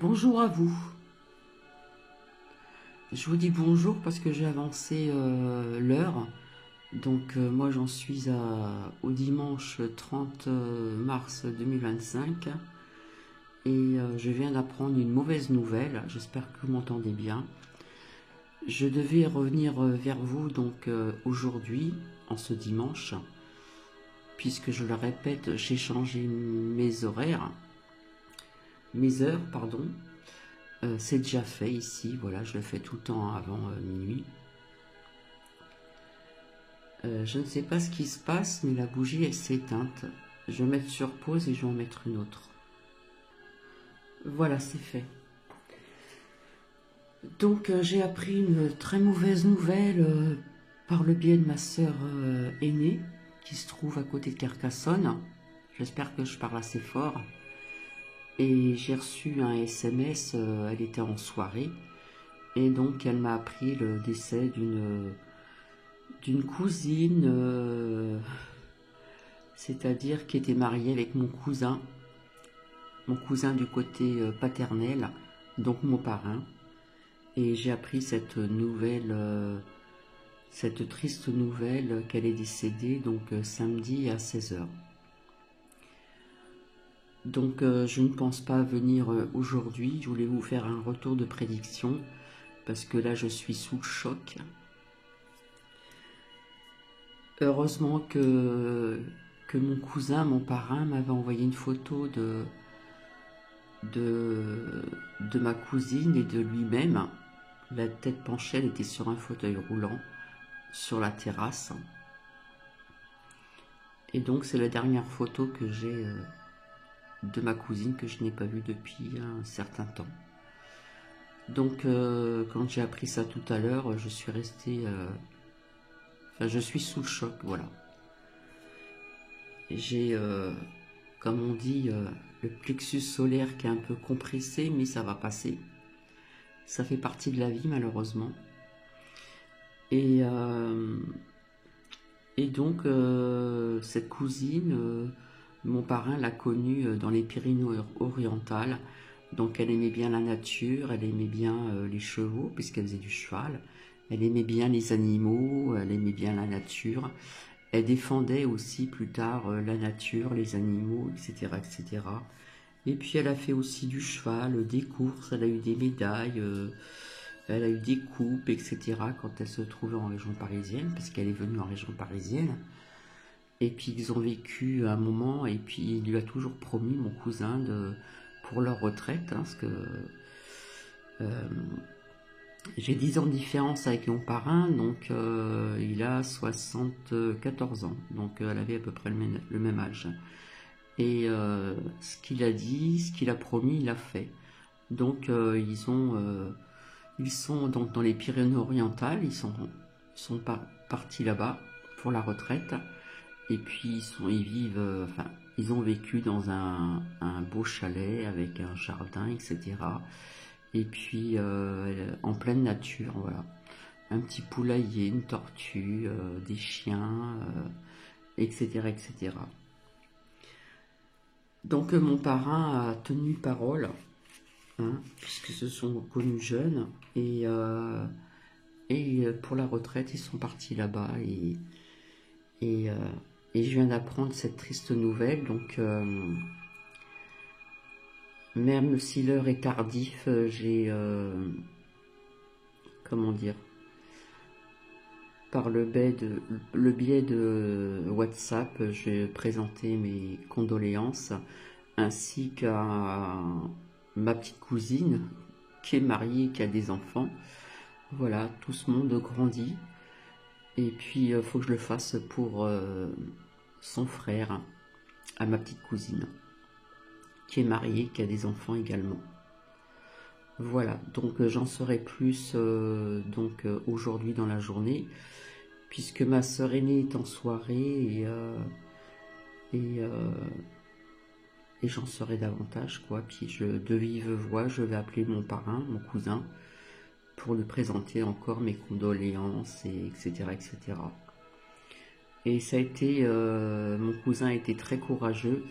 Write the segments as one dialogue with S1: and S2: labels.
S1: Bonjour à vous. Je vous dis bonjour parce que j'ai avancé l'heure. Donc moi j'en suis au dimanche 30 mars 2025 et je viens d'apprendre une mauvaise nouvelle. J'espère que vous m'entendez bien. Je devais revenir vers vous donc aujourd'hui, en ce dimanche, puisque je le répète, j'ai changé mes heures, pardon. C'est déjà fait ici, voilà, je le fais tout le temps avant minuit. Je ne sais pas ce qui se passe, mais la bougie elle s'est éteinte. Je vais mettre sur pause et je vais en mettre une autre. Voilà, c'est fait. Donc j'ai appris une très mauvaise nouvelle par le biais de ma sœur aînée, qui se trouve à côté de Carcassonne. J'espère que je parle assez fort. Et j'ai reçu un SMS, elle était en soirée, et donc elle m'a appris le décès d'une cousine, c'est-à-dire qui était mariée avec mon cousin du côté paternel, donc mon parrain. Et j'ai appris cette nouvelle, cette triste nouvelle qu'elle est décédée donc samedi à 16 h. Donc je ne pense pas venir aujourd'hui. Je voulais vous faire un retour de prédiction parce que là je suis sous le choc. Heureusement que mon cousin, mon parrain, m'avait envoyé une photo de ma cousine et de lui-même. La tête penchée, elle était sur un fauteuil roulant, sur la terrasse. Et donc c'est la dernière photo que j'ai de ma cousine que je n'ai pas vue depuis un certain temps. Donc quand j'ai appris ça tout à l'heure, je suis resté... Enfin, je suis sous le choc, voilà. J'ai, comme on dit, le plexus solaire qui est un peu compressé, mais ça va passer. Ça fait partie de la vie, malheureusement. Et donc, cette cousine, mon parrain l'a connue dans les Pyrénées-Orientales. Donc, elle aimait bien la nature, elle aimait bien les chevaux, puisqu'elle faisait du cheval. Elle aimait bien les animaux, elle aimait bien la nature. Elle défendait aussi plus tard la nature, les animaux, etc., etc. Et puis elle a fait aussi du cheval, des courses, elle a eu des médailles, elle a eu des coupes, etc. quand elle se trouvait en région parisienne, parce qu'elle est venue en région parisienne. Et puis ils ont vécu un moment, et puis il lui a toujours promis, mon cousin, pour leur retraite, hein, parce que... j'ai 10 ans de différence avec mon parrain, donc il a 74 ans, donc elle avait à peu près le même âge. Et ce qu'il a dit, ce qu'il a promis, il a fait. Donc ils sont donc dans les Pyrénées-Orientales, ils sont partis là-bas pour la retraite. Et puis ils vivent, enfin, ils ont vécu dans un beau chalet avec un jardin, etc. Et puis en pleine nature, voilà. Un petit poulailler, une tortue, des chiens, etc., etc. Donc mon parrain a tenu parole, hein, puisque se sont connus jeunes, et pour la retraite, ils sont partis là-bas, et je viens d'apprendre cette triste nouvelle, donc... même si l'heure est tardive, j'ai, comment dire, par le biais de WhatsApp, j'ai présenté mes condoléances, ainsi qu'à ma petite cousine, qui est mariée, qui a des enfants. Voilà, tout ce monde grandit. Et puis, il faut que je le fasse pour son frère, à ma petite cousine, qui est mariée, qui a des enfants également. Voilà, donc j'en saurai plus aujourd'hui dans la journée, puisque ma sœur aînée est en soirée et j'en saurai davantage, quoi. Puis de vive voix, je vais appeler mon parrain, mon cousin, pour lui présenter encore mes condoléances, etc., etc. Et ça a été, mon cousin a été très courageux.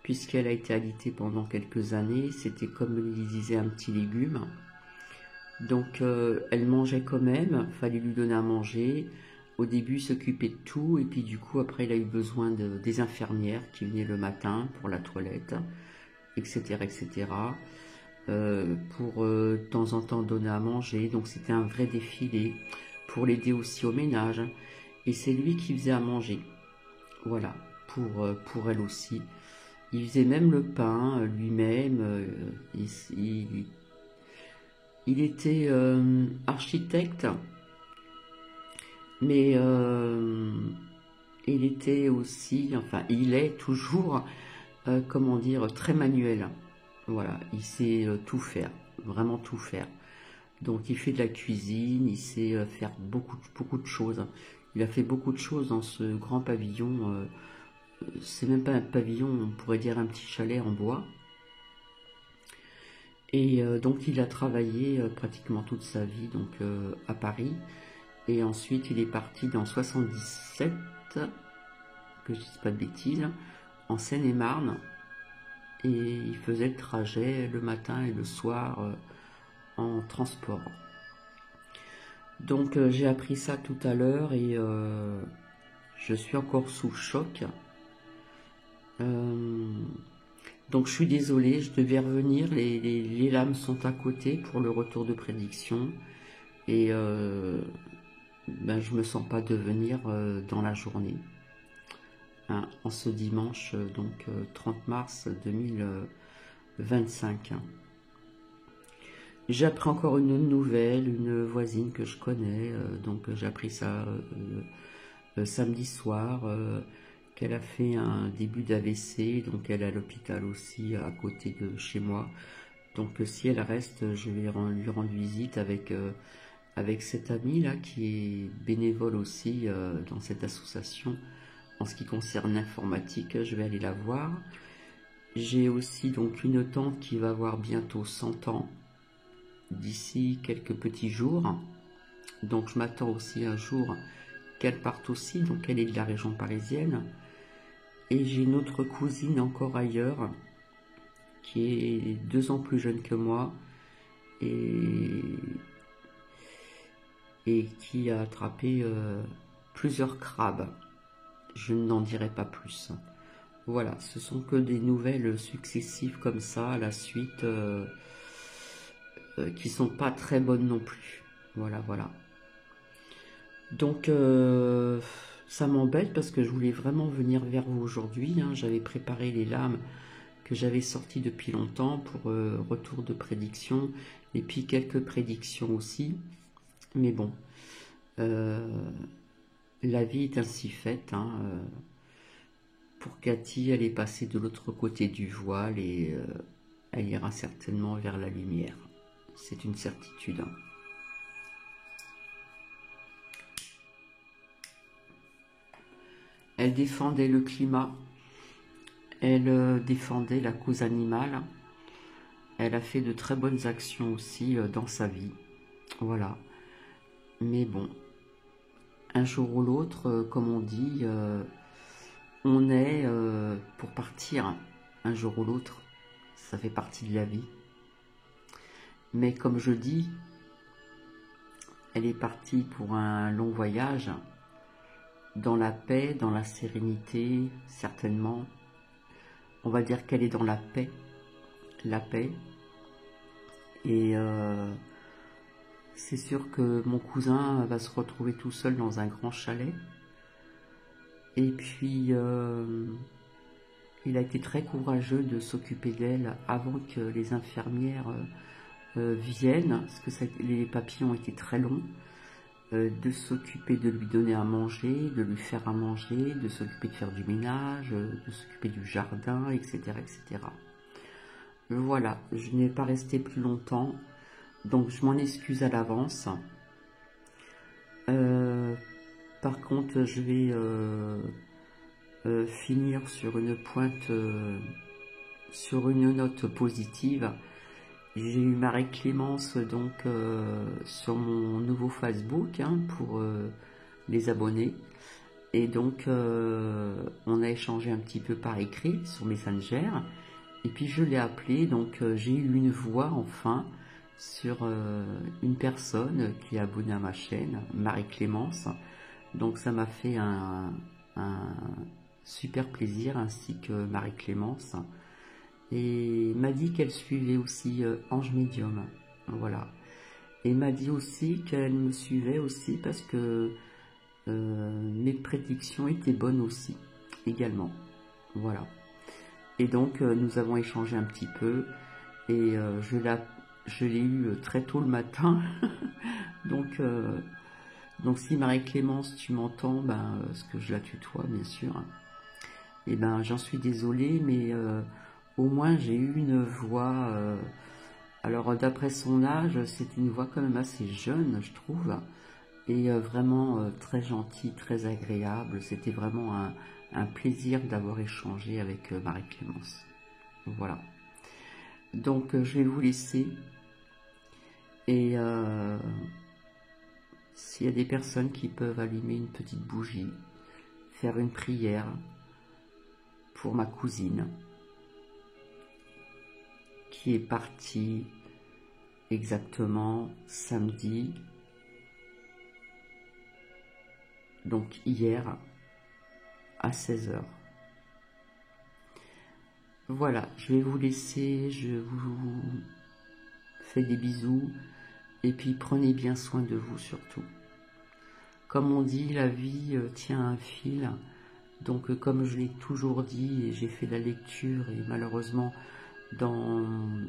S1: puisqu'elle a été alitée pendant quelques années. C'était, comme il disait, un petit légume. Donc elle mangeait quand même, fallait lui donner à manger. Au début, il s'occupait de tout, et puis du coup, après, il a eu besoin des infirmières qui venaient le matin pour la toilette, etc., etc. Pour de temps en temps donner à manger. Donc c'était un vrai défilé pour l'aider aussi au ménage. Et c'est lui qui faisait à manger. Voilà, pour elle aussi. Il faisait même le pain lui-même. Il était architecte, mais il était aussi, enfin, il est toujours, comment dire, très manuel. Voilà, il sait tout faire, vraiment tout faire. Donc, il fait de la cuisine, il sait faire beaucoup de choses. Il a fait beaucoup de choses dans ce grand pavillon. C'est même pas un pavillon, on pourrait dire un petit chalet en bois. Et donc il a travaillé pratiquement toute sa vie donc, à Paris. Et ensuite il est parti dans 77, que je ne dise pas de bêtises, en Seine-et-Marne. Et il faisait le trajet le matin et le soir en transport. Donc j'ai appris ça tout à l'heure et je suis encore sous le choc. Donc je suis désolée, je devais revenir, les lames sont à côté pour le retour de prédiction et ben, je me sens pas de venir dans la journée, hein, en ce dimanche donc 30 mars 2025. J'ai appris encore une nouvelle, une voisine que je connais, donc j'ai appris ça samedi soir, qu'elle a fait un début d'AVC, donc elle est à l'hôpital aussi à côté de chez moi. Donc si elle reste, je vais lui rendre visite avec cette amie là qui est bénévole aussi dans cette association en ce qui concerne l'informatique. Je vais aller la voir. J'ai aussi donc une tante qui va avoir bientôt 100 ans d'ici quelques petits jours. Donc je m'attends aussi un jour qu'elle parte aussi, donc elle est de la région parisienne. Et j'ai une autre cousine encore ailleurs, qui est 2 ans plus jeune que moi, et qui a attrapé plusieurs crabes. Je n'en dirai pas plus. Voilà, ce sont que des nouvelles successives comme ça, à la suite, qui sont pas très bonnes non plus. Voilà, voilà. Donc, ça m'embête parce que je voulais vraiment venir vers vous aujourd'hui, hein. J'avais préparé les lames que j'avais sorties depuis longtemps pour retour de prédiction et puis quelques prédictions aussi. Mais bon, la vie est ainsi faite, hein. Pour Cathy, elle est passée de l'autre côté du voile et elle ira certainement vers la lumière. C'est une certitude, hein. Elle défendait le climat, elle défendait la cause animale, elle a fait de très bonnes actions aussi dans sa vie, voilà. Mais bon, un jour ou l'autre, comme on dit, on est pour partir, un jour ou l'autre, ça fait partie de la vie. Mais comme je dis, elle est partie pour un long voyage, dans la paix, dans la sérénité, certainement. On va dire qu'elle est dans la paix. Et c'est sûr que mon cousin va se retrouver tout seul dans un grand chalet. Et puis, il a été très courageux de s'occuper d'elle avant que les infirmières viennent, parce que les papiers ont été très longs. De s'occuper de lui donner à manger, de lui faire à manger, de s'occuper de faire du ménage, de s'occuper du jardin, etc., etc. Voilà, je n'ai pas resté plus longtemps, donc je m'en excuse à l'avance. Par contre, je vais finir sur une pointe, sur une note positive. J'ai eu Marie-Clémence donc sur mon nouveau Facebook, hein, pour les abonnés. Et donc, on a échangé un petit peu par écrit sur Messenger. Et puis, je l'ai appelé. Donc, j'ai eu une voix enfin sur une personne qui est abonnée à ma chaîne, Marie-Clémence. Donc, ça m'a fait un super plaisir, ainsi que Marie-Clémence. Et m'a dit qu'elle suivait aussi Ange Médium. Voilà. Et m'a dit aussi qu'elle me suivait aussi parce que mes prédictions étaient bonnes aussi, également. Voilà. Et donc, nous avons échangé un petit peu et je l'ai eu très tôt le matin. donc, donc, si Marie-Clémence, tu m'entends, ben, parce que je la tutoie, bien sûr, et ben, j'en suis désolée, mais au moins, j'ai eu une voix. Alors, d'après son âge, c'est une voix quand même assez jeune, je trouve. Et vraiment très gentil, très agréable. C'était vraiment un plaisir d'avoir échangé avec Marie-Clémence. Voilà. Donc je vais vous laisser. Et s'il y a des personnes qui peuvent allumer une petite bougie, faire une prière pour ma cousine, qui est partie exactement samedi, donc hier, à 16 h. Voilà, je vais vous laisser, je vous fais des bisous, et puis prenez bien soin de vous surtout. Comme on dit, la vie tient un fil, donc comme je l'ai toujours dit, et j'ai fait la lecture, et malheureusement, dans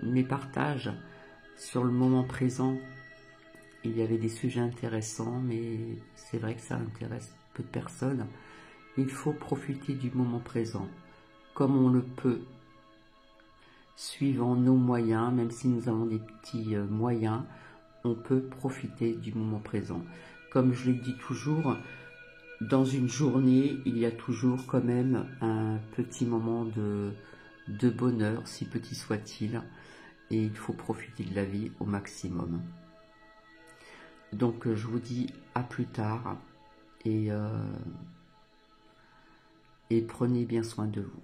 S1: mes partages sur le moment présent, il y avait des sujets intéressants, mais c'est vrai que ça intéresse peu de personnes. Il faut profiter du moment présent, comme on le peut, suivant nos moyens, même si nous avons des petits moyens, on peut profiter du moment présent. Comme je le dis toujours, dans une journée, il y a toujours quand même un petit moment de bonheur, si petit soit-il, et il faut profiter de la vie au maximum. Donc je vous dis à plus tard, et prenez bien soin de vous.